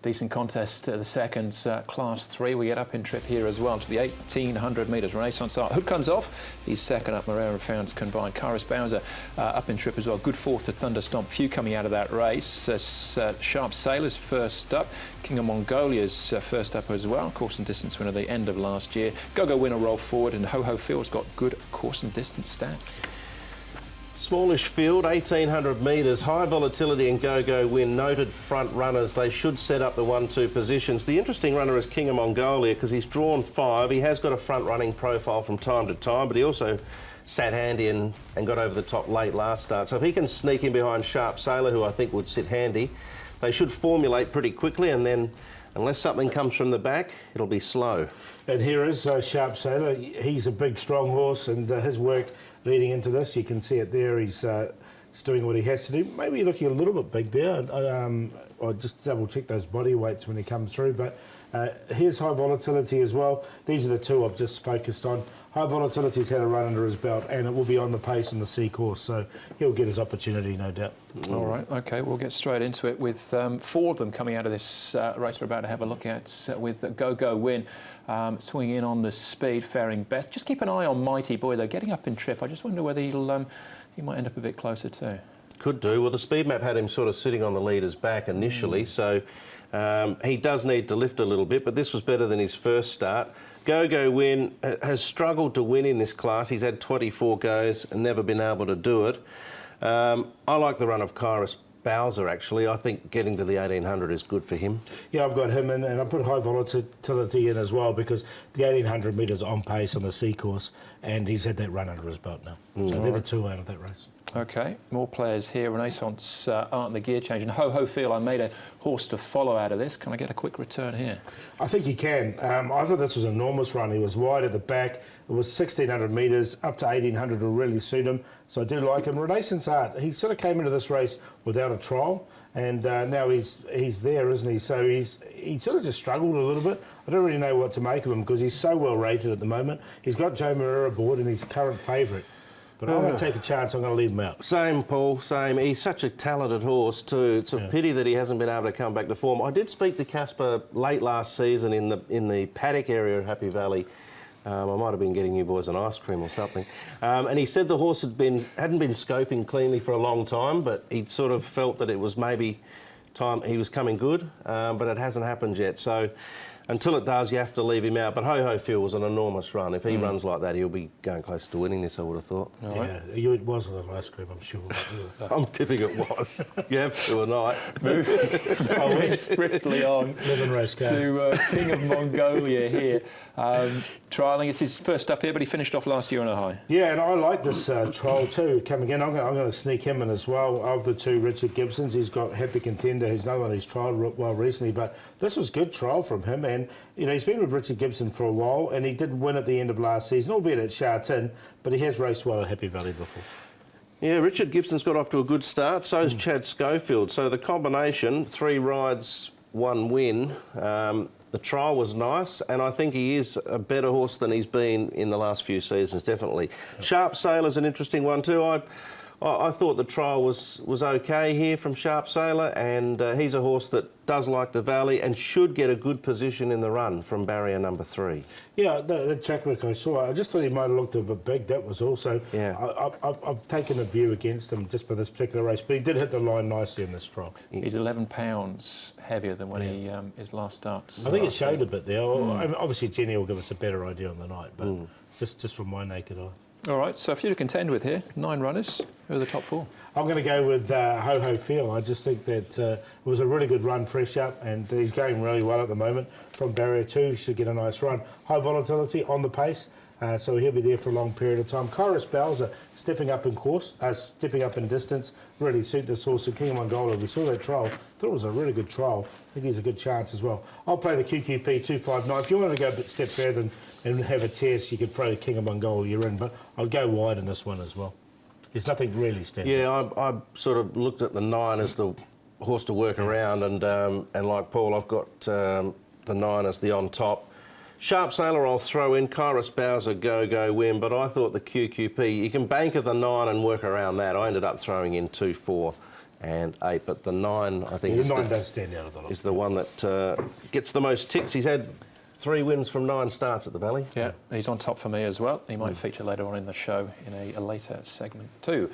Decent contest, the second, Class 3. We get up in trip here as well to the 1,800 metres. Renaissance Art. Hook comes off. He's second up. Moreira and Founds combined. Karis Bowser up in trip as well. Good fourth to Thunderstomp. Few coming out of that race. Sharp Sailor's first up. King of Mongolia's first up as well. Course and distance winner at the end of last year. Go winner roll forward, and Ho Ho Phil's got good course and distance stats. Smallish field, 1,800 metres, high volatility and Go Win, noted front runners. They should set up the 1-2 positions. The interesting runner is King of Mongolia because he's drawn 5. He has got a front running profile from time to time, but he also sat handy and got over the top late last start. So if he can sneak in behind Sharp Sailor, who I think would sit handy, they should formulate pretty quickly, and then unless something comes from the back, it'll be slow. And here is Sharp Sailor. He's a big, strong horse, and his work leading into this, you can see it there. He's doing what he has to do. Maybe looking a little bit big there. I'll just double check those body weights when he comes through. But here's high volatility as well. These are the two I've just focused on. High volatility's had a run under his belt, and it will be on the pace on the C course, so he'll get his opportunity, no doubt. All right, OK, we'll get straight into it with 4 of them coming out of this race we're about to have a look at, with Go Win swinging in on the speed, faring best. Just keep an eye on Mighty Boy, though, getting up in trip. I just wonder whether he might end up a bit closer too. Could do. Well, the speed map had him sort of sitting on the leader's back initially, so he does need to lift a little bit, but this was better than his first start. Go Win has struggled to win in this class. He's had 24 goes and never been able to do it. I like the run of Karis Bowser, actually. I think getting to the 1,800 is good for him. Yeah, I've got him in, and I put high volatility in as well because the 1,800 metres on pace on the C course, and he's had that run under his belt now. So they're the 2 out of that race. OK, more players here. Renaissance Art, the gear change. And Ho Ho Feel, I made a horse to follow out of this. Can I get a quick return here? I think you can. I thought this was an enormous run. He was wide at the back. It was 1,600 metres, up to 1,800 will really suit him. So I do like him. Renaissance Art, he sort of came into this race without a trial, and now he's there, isn't he? So he sort of just struggled a little bit. I don't really know what to make of him because he's so well rated at the moment. He's got Joe Moreira aboard and he's current favourite. But I'm going to take a chance. I'm going to leave him out. Same, Paul. Same. He's such a talented horse too. It's a pity that he hasn't been able to come back to form. I did speak to Casper late last season in the paddock area at Happy Valley. I might have been getting you boys an ice cream or something. And he said the horse hadn't been scoping cleanly for a long time, but he'd sort of felt that it was maybe time he was coming good, but it hasn't happened yet. So until it does, you have to leave him out. But Ho Ho Phil was an enormous run. If he runs like that, he'll be going close to winning this, I would have thought. It was a little ice cream, I'm sure. I'm tipping it was. You have to a night. I went swiftly on race to King of Mongolia here. Trialling, it's his first up here, but he finished off last year on a high. Yeah, and I like this trial too, coming in. I'm going to sneak him in as well. Of the 2 Richard Gibsons, he's got Happy Contender, who's another one who's trialled well recently, but this was good trial from him. And, you know, he's been with Richard Gibson for a while, and he did win at the end of last season, albeit at Sha Tin, but he has raced well at Happy Valley before. Yeah, Richard Gibson's got off to a good start, so's Chad Schofield. So the combination, 3 rides, 1 win. The trial was nice, and I think he is a better horse than he's been in the last few seasons, definitely. Sharp Sailor's an interesting one too. I thought the trial was OK here from Sharp Sailor, and he's a horse that does like the valley and should get a good position in the run from barrier number 3. Yeah, the track work I saw, I just thought he might have looked a bit big. That was also... Yeah. I've taken a view against him just for this particular race, but he did hit the line nicely in this trial. He's 11 pounds heavier than when his last start. I think it showed a bit there. I mean, obviously, Jenny will give us a better idea on the night, but just from my naked eye. All right, so a few to contend with here. 9 runners. Who are the top 4? I'm going to go with Ho Ho Feel. I just think that it was a really good run, fresh up, and he's going really well at the moment. From barrier 2, he should get a nice run. High volatility on the pace, so he'll be there for a long period of time. Karis Bowser stepping up in course, stepping up in distance, really suit this horse. And King of Mongolia, we saw that trial. Thought it was a really good trial. I think he's a good chance as well. I'll play the QQP 259. If you wanted to go a step further and have a test, you could throw the King of Mongolia in, but I'd go wide in this one as well. There's nothing really stands out. I sort of looked at the 9 as the horse to work around, and like Paul, I've got the 9 as the on top. Sharp Sailor I'll throw in, Karis Bowser, Go Win, but I thought the QQP, you can bank at the 9 and work around that. I ended up throwing in 2-4 and 8. But the 9, I think, The 9 does stand out of the lot. is the one that gets the most ticks. He's had 3 wins from 9 starts at the Valley. Yeah, he's on top for me as well. He might feature later on in the show in a later segment too.